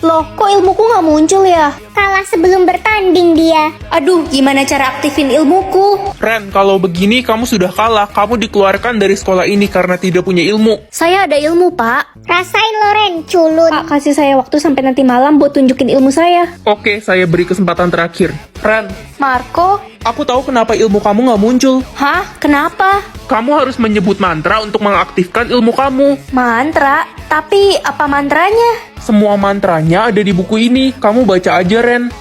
Loh, kok ilmuku nggak muncul ya? Kalah sebelum bertanding dia. Aduh, gimana cara aktifin ilmuku? Ren, kalau begini kamu sudah kalah. Kamu dikeluarkan dari sekolah ini karena tidak punya ilmu. Saya ada ilmu, Pak. Rasain lo Ren, culun. Pak, kasih saya waktu sampai nanti malam buat tunjukin ilmu saya. Oke, saya beri kesempatan terakhir. Ren, Marco? aku tahu kenapa ilmu kamu nggak muncul. Hah? Kenapa? Kamu harus menyebut mantra untuk mengaktifkan ilmu kamu. Mantra? Tapi apa mantranya? Semua mantranya ada di buku ini. Kamu baca aja, Ren.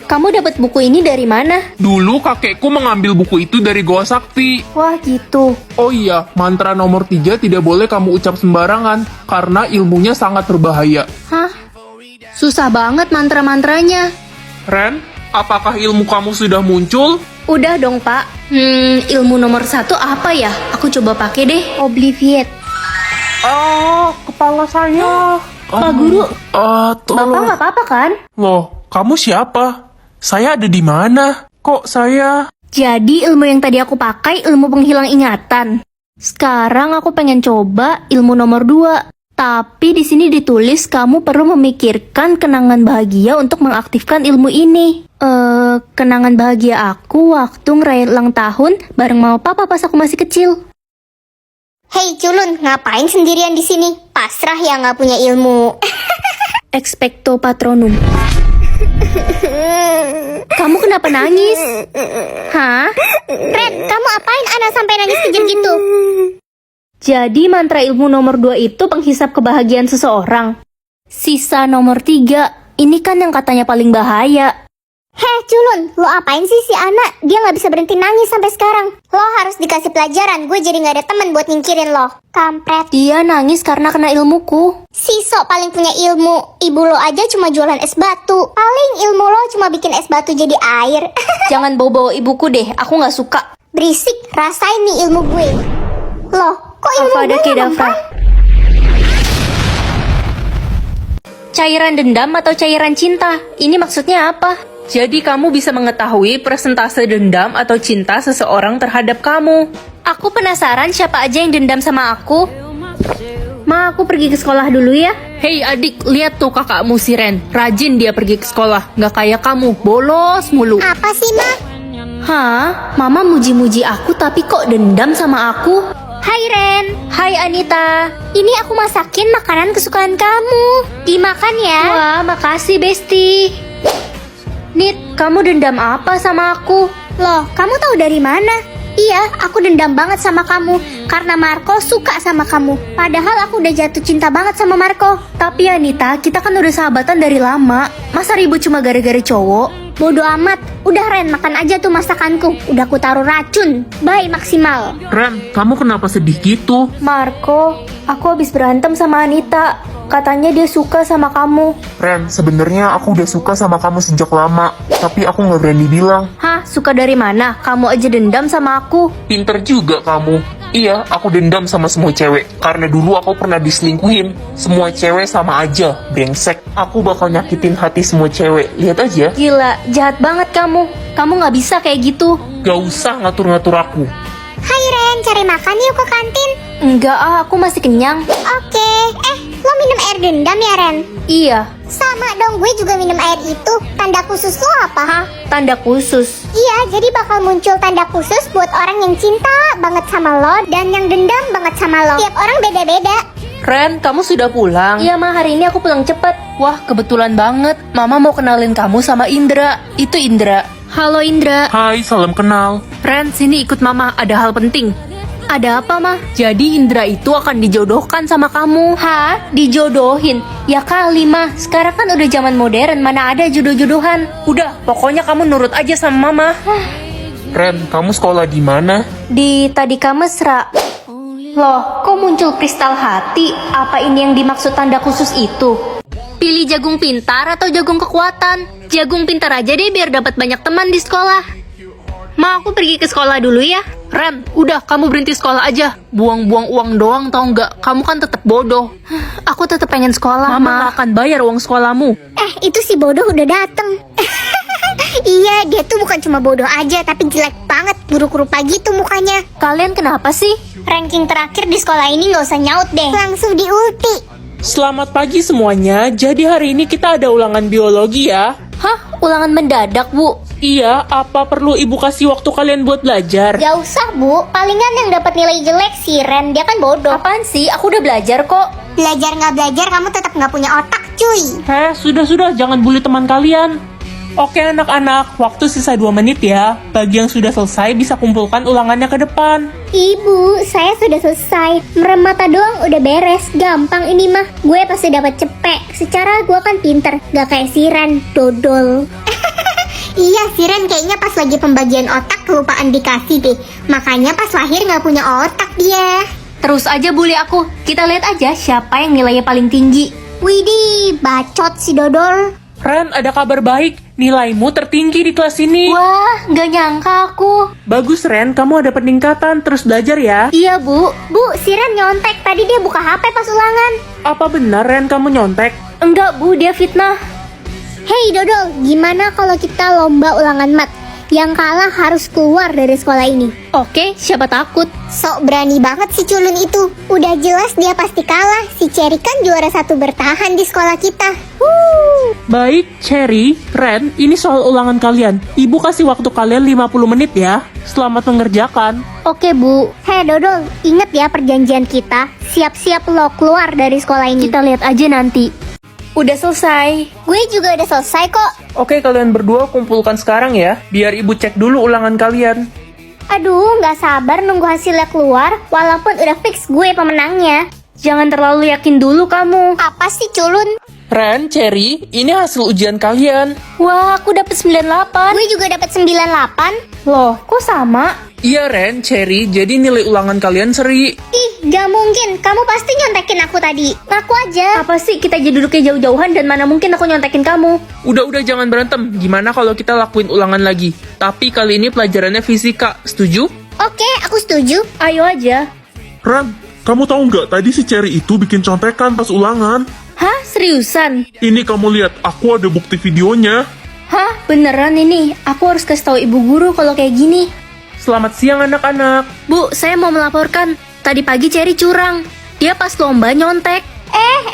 Kamu dapat buku ini dari mana? Dulu kakekku mengambil buku itu dari Goa Sakti. Wah, gitu. Oh iya, mantra nomor 3 tidak boleh kamu ucap sembarangan, karena ilmunya sangat berbahaya. Hah? Susah banget mantra-mantranya. Ren, apakah ilmu kamu sudah muncul? Udah dong, Pak. Ilmu nomor 1 apa ya? Aku coba pakai deh. Obliviate. Kepala saya. Pak Guru, Bapak Tolong. nggak apa-apa kan? Loh, kamu siapa? Saya ada di mana? Kok saya... Jadi ilmu yang tadi aku pakai ilmu penghilang ingatan. Sekarang aku pengen coba ilmu nomor 2. Tapi di sini ditulis kamu perlu memikirkan kenangan bahagia untuk mengaktifkan ilmu ini. Kenangan bahagia aku waktu ngerayain ulang tahun bareng mama papa pas aku masih kecil. Hei culun, ngapain sendirian di sini? Pasrah ya nggak punya ilmu. Expecto patronum. Kamu kenapa nangis? Hah? Ren, kamu apain anak sampai nangis kejam gitu? Jadi mantra ilmu nomor 2 itu penghisap kebahagiaan seseorang. Sisa nomor 3, ini kan yang katanya paling bahaya. Heh culun, lo apain sih si anak? Dia nggak bisa berhenti nangis sampai sekarang. Lo harus dikasih pelajaran, gue jadi nggak ada teman buat nyingkirin lo. Kampret. Dia nangis karena kena ilmuku. Si sok paling punya ilmu. Ibu lo aja cuma jualan es batu. Paling ilmu lo cuma bikin es batu jadi air. Jangan bawa-bawa ibuku deh, aku nggak suka. Berisik, rasain nih ilmu gue. Loh, kok ilmu Avada gue nggak Kedavra. mempan? Cairan dendam atau cairan cinta? Ini maksudnya apa? Jadi kamu bisa mengetahui persentase dendam atau cinta seseorang terhadap kamu. Aku penasaran siapa aja yang dendam sama aku. Ma, aku pergi ke sekolah dulu ya. Hei adik, lihat tuh kakakmu si Ren. Rajin dia pergi ke sekolah. Nggak kayak kamu, bolos mulu. Apa sih, Ma? Hah? Mama muji-muji aku tapi kok dendam sama aku? Hai Ren. Hai Anita. Ini aku masakin makanan kesukaan kamu. Dimakan ya. Wah, makasih Besti. Nit, kamu dendam apa sama aku? Loh, kamu tahu dari mana? Iya, aku dendam banget sama kamu karena Marco suka sama kamu. Padahal aku udah jatuh cinta banget sama Marco. Tapi Anita, kita kan udah sahabatan dari lama. Masa ribut cuma gara-gara cowok? Bodoh amat. Udah Ren, makan aja tuh masakanku. Udah aku taruh racun. Bye maksimal. Ren, kamu kenapa sedih gitu? Marco, aku habis berantem sama Anita. Katanya dia suka sama kamu. Ren, sebenarnya aku udah suka sama kamu sejak lama. Tapi aku nggak berani bilang. Hah, suka dari mana? Kamu aja dendam sama aku. Pinter juga kamu. Iya, aku dendam sama semua cewek. Karena dulu aku pernah diselingkuhin. Semua cewek sama aja, brengsek. Aku bakal nyakitin hati semua cewek. Lihat aja. Gila, jahat banget kamu. Kamu nggak bisa kayak gitu. Gak usah ngatur-ngatur aku. Hai Ren, cari makan yuk ke kantin. Enggak aku masih kenyang. Oke. Lo minum air dendam ya Ren? Iya. Sama dong, gue juga minum air itu. Tanda khusus lo apa? Hah? Tanda khusus? Iya, jadi bakal muncul tanda khusus buat orang yang cinta banget sama lo dan yang dendam banget sama lo. Tiap orang beda-beda. Ren, kamu sudah pulang? Iya Ma, hari ini aku pulang cepet. Wah, kebetulan banget. Mama mau kenalin kamu sama Indra. Itu Indra. Halo Indra. Hai, salam kenal. Ren, sini ikut Mama. Ada hal penting. Ada apa Ma? Jadi Indra itu akan dijodohkan sama kamu. Hah? Dijodohin? Ya kali Ma, sekarang kan udah zaman modern, mana ada jodoh-jodohan. Udah, pokoknya kamu nurut aja sama Mama. Ren, kamu sekolah di mana? Di Tadika Mesra. Loh, kok muncul kristal hati? Apa ini yang dimaksud tanda khusus itu? Pilih jagung pintar atau jagung kekuatan? Jagung pintar aja deh biar dapat banyak teman di sekolah. Ma, aku pergi ke sekolah dulu ya. Ren, udah kamu berhenti sekolah aja. Buang-buang uang doang tau nggak? Kamu kan tetap bodoh. Aku tetap pengen sekolah, Mama Ma. nggak akan bayar uang sekolahmu. Itu si bodoh udah dateng. Iya, dia tuh bukan cuma bodoh aja, tapi jelek banget, buruk rupa gitu mukanya. Kalian kenapa sih? Ranking terakhir di sekolah ini nggak usah nyaut deh. Langsung di ulti. Selamat pagi semuanya. Jadi hari ini kita ada ulangan biologi ya. Hah? Ulangan mendadak, Bu? Iya, apa perlu ibu kasih waktu kalian buat belajar? Gak usah, Bu. Palingan yang dapat nilai jelek si Ren. Dia kan bodoh. Apaan sih? Aku udah belajar kok. Belajar nggak belajar, kamu tetap nggak punya otak, cuy. Sudah, jangan bully teman kalian. Oke anak-anak, waktu sisa 2 menit ya. Bagi yang sudah selesai bisa kumpulkan ulangannya ke depan. Ibu, saya sudah selesai. Merem mata doang udah beres. Gampang ini mah. Gue pasti dapat cepet. Secara gue kan pinter, gak kayak si Ren, dodol. Iya, si Ren kayaknya pas lagi pembagian otak kelupaan dikasih deh. Makanya pas lahir nggak punya otak dia. Terus aja bully aku. Kita lihat aja siapa yang nilainya paling tinggi. Widih, bacot si dodol. Ren, ada kabar baik. Nilaimu tertinggi di kelas ini. Wah, nggak nyangka aku. Bagus Ren, kamu ada peningkatan. Terus belajar ya. Iya, Bu. Bu, si Ren nyontek. Tadi dia buka HP pas ulangan. Apa benar Ren kamu nyontek? Enggak, Bu. Dia fitnah. Hei dodol, gimana kalau kita lomba ulangan mat? Yang kalah harus keluar dari sekolah ini. Oke, siapa takut? Sok berani banget si culun itu. Udah jelas dia pasti kalah. Si Cherry kan juara 1 bertahan di sekolah kita. Baik, Cherry, Ren, ini soal ulangan kalian. Ibu kasih waktu kalian 50 menit ya. Selamat mengerjakan. Oke Bu. Hei dodol, inget ya perjanjian kita. Siap-siap lo keluar dari sekolah ini. Kita lihat aja nanti. Udah selesai. Gue juga udah selesai kok. Oke, kalian berdua kumpulkan sekarang ya. Biar ibu cek dulu ulangan kalian. Aduh, nggak sabar nunggu hasilnya keluar. Walaupun udah fix gue pemenangnya. Jangan terlalu yakin dulu kamu. Apa sih culun? Ren, Cherry, ini hasil ujian kalian. Wah, aku dapet 98. Gue juga dapat 98. Loh, kok sama? Iya Ren, Cherry, jadi nilai ulangan kalian seri. Ih, gak mungkin. Kamu pasti nyontekin aku tadi. Ngaku aja. Apa sih kita jadi duduknya jauh-jauhan dan mana mungkin aku nyontekin kamu? Udah jangan berantem. Gimana kalau kita lakuin ulangan lagi? Tapi kali ini pelajarannya fisika. Setuju? Oke, aku setuju. Ayo aja. Ran, kamu tahu nggak tadi si Cherry itu bikin contekan pas ulangan? Hah? Seriusan? Ini kamu lihat, aku ada bukti videonya. Hah? Beneran ini? Aku harus kasih tahu ibu guru kalau kayak gini. Selamat siang anak-anak. Bu, saya mau melaporkan. Tadi pagi Cherry curang. Dia pas lomba nyontek.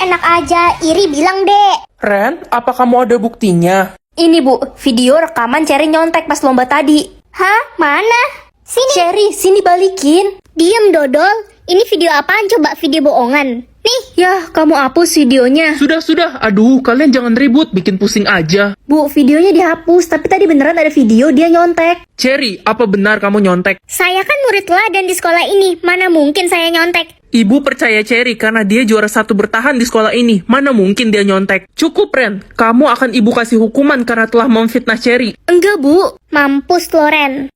Enak aja. Iri bilang deh. Ren, apa kamu ada buktinya? Ini Bu, video rekaman Cherry nyontek pas lomba tadi. Hah? Mana? Sini. Cherry, sini balikin. Diem dodol. Ini video apaan coba? Video bohongan. Nih. Yah, kamu hapus videonya. Sudah. Aduh, kalian jangan ribut, bikin pusing aja. Bu, videonya dihapus, tapi tadi beneran ada video dia nyontek. Cherry, apa benar kamu nyontek? Saya kan murid teladan di sekolah ini. Mana mungkin saya nyontek? Ibu percaya Cherry karena dia juara 1 bertahan di sekolah ini. Mana mungkin dia nyontek? Cukup, Ren. Kamu akan ibu kasih hukuman karena telah memfitnah Cherry. Enggak, Bu. Mampus Loren.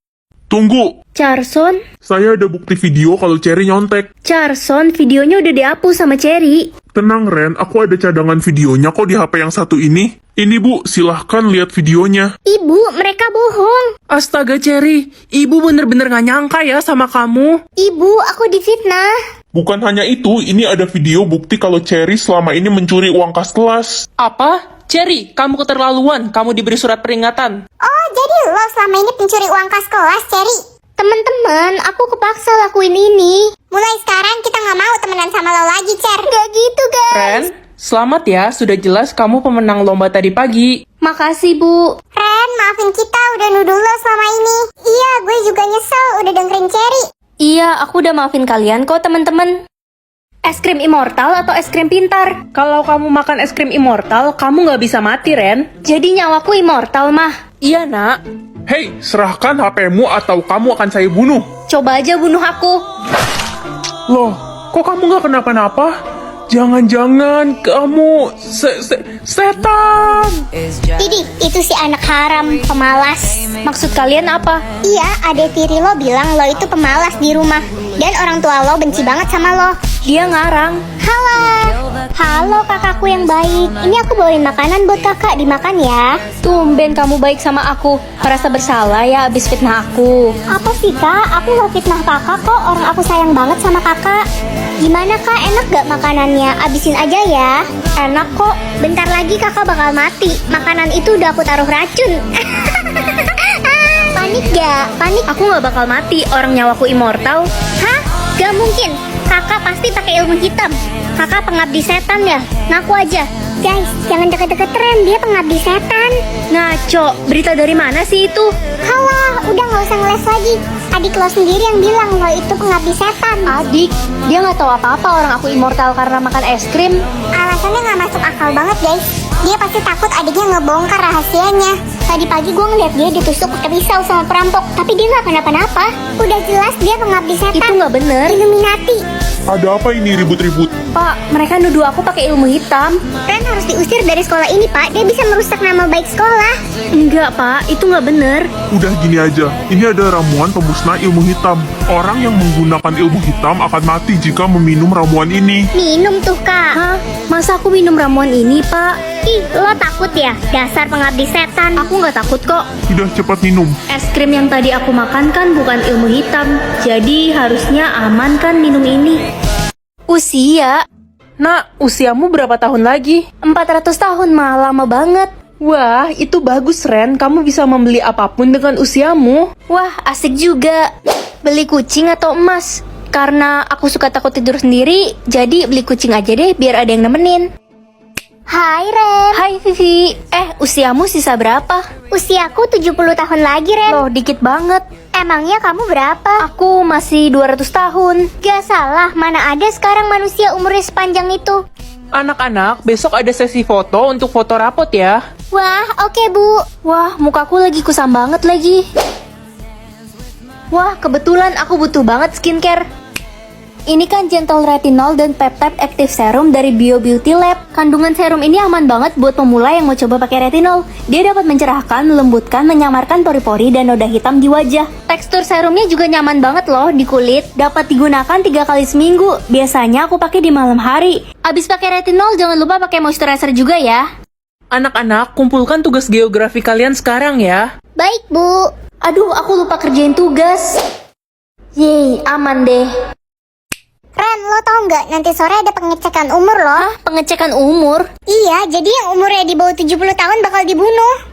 Tunggu, Carson, saya ada bukti video kalau Cherry nyontek. Carson, videonya udah dihapus sama Cherry. Tenang Ren, aku ada cadangan videonya kok di HP yang satu ini. Ini Bu, silahkan lihat videonya. Ibu, mereka bohong. Astaga, Cherry. Ibu bener-bener gak nyangka ya sama kamu. Ibu, aku difitnah. Bukan hanya itu, ini ada video bukti kalau Cherry selama ini mencuri uang kas kelas. Apa? Cherry, kamu keterlaluan. Kamu diberi surat peringatan. Oh, jadi lo selama ini pencuri uang kas kelas, Cherry? Teman-teman, aku kepaksa lakuin ini. Mulai sekarang kita nggak mau temenan sama lo lagi, Cher. Gak gitu, guys. Ren, selamat ya. Sudah jelas kamu pemenang lomba tadi pagi. Makasih, Bu. Ren, maafin kita udah nuduh lo selama ini. Iya, gue juga nyesel udah dengerin Cherry. Iya, aku udah maafin kalian kok, teman-teman. Es krim immortal atau es krim pintar? Kalau kamu makan es krim immortal, kamu nggak bisa mati, Ren. Jadi nyawaku immortal, mah. Iya, nak. Hei, serahkan HP-mu atau kamu akan saya bunuh. Coba aja bunuh aku. Loh, kok kamu nggak kenapa-napa? Jangan-jangan kamu setan. Didi, itu si anak haram, pemalas. Maksud kalian apa? Iya, adek tiri lo bilang lo itu pemalas di rumah. Dan orang tua lo benci banget sama lo. Dia ngarang. Halo kakakku yang baik. Ini aku bawain makanan buat kakak, dimakan ya. Tumben kamu baik sama aku. Merasa bersalah ya abis fitnah aku. Apa sih kak? Aku gak fitnah kakak kok. Orang aku sayang banget sama kakak. Gimana kak? Enak gak makanannya? Abisin aja ya. Enak kok. Bentar lagi kakak bakal mati. Makanan itu udah aku taruh racun. Panik gak? Panik? Aku gak bakal mati. Orang nyawaku immortal. Hah? Gak mungkin. Kakak pasti pakai ilmu hitam. Kakak pengabdi setan ya? Ngaku aja. Guys, jangan deket-deket Ren, dia pengabdi setan. Ngaco, berita dari mana sih itu? Halah, udah nggak usah ngeles lagi. Adik lo sendiri yang bilang lo itu pengabdi setan. Adik, dia nggak tahu apa-apa orang aku immortal karena makan es krim. Alasannya nggak masuk akal banget guys. Dia pasti takut adiknya ngebongkar rahasianya. Tadi pagi gue ngeliat dia ditusuk pakai pisau sama perampok, tapi dia nggak kenapa-napa. Udah jelas dia pengabdi setan. Itu nggak bener. Illuminati. Ada apa ini ribut-ribut? Pak, mereka nuduh aku pakai ilmu hitam. Ren harus diusir dari sekolah ini pak. Dia bisa merusak nama baik sekolah. Enggak, Pak, itu nggak bener. Udah gini aja, ini ada ramuan pemusnah ilmu hitam. Orang yang menggunakan ilmu hitam akan mati jika meminum ramuan ini. Minum tuh kak. Hah? Masa aku minum ramuan ini, Pak? Ih, lo takut ya? Dasar pengabdi setan. Aku nggak takut kok. Sudah cepat minum. Es krim yang tadi aku makan kan bukan ilmu hitam. Jadi harusnya aman kan minum ini. Usia? Nak, usiamu berapa tahun lagi? 400 tahun mah lama banget. Wah, itu bagus, Ren. Kamu bisa membeli apapun dengan usiamu. Wah, asik juga. Beli kucing atau emas? Karena aku suka takut tidur sendiri, jadi beli kucing aja deh biar ada yang nemenin. Hai Ren. Hai Vivi, usiamu sisa berapa? Usiaku 70 tahun lagi Ren. Loh, dikit banget. Emangnya kamu berapa? Aku masih 200 tahun. Gak salah, mana ada sekarang manusia umurnya sepanjang itu. Anak-anak, besok ada sesi foto untuk foto rapot ya. Wah, oke Bu. Wah, mukaku lagi kusam banget lagi. Wah, kebetulan aku butuh banget skincare. Ini kan Gentle Retinol dan Peptide Active Serum dari Bio Beauty Lab. Kandungan serum ini aman banget buat pemula yang mau coba pakai retinol. Dia dapat mencerahkan, melembutkan, menyamarkan pori-pori dan noda hitam di wajah. Tekstur serumnya juga nyaman banget loh di kulit. Dapat digunakan 3 kali seminggu. Biasanya aku pakai di malam hari. Abis pakai retinol jangan lupa pakai moisturizer juga ya. Anak-anak, kumpulkan tugas geografi kalian sekarang ya. Baik Bu. Aduh, aku lupa kerjain tugas. Yeay, aman deh. Ren, lo tau nggak nanti sore ada pengecekan umur loh? Hah, pengecekan umur? Iya, jadi yang umurnya di bawah 70 tahun bakal dibunuh.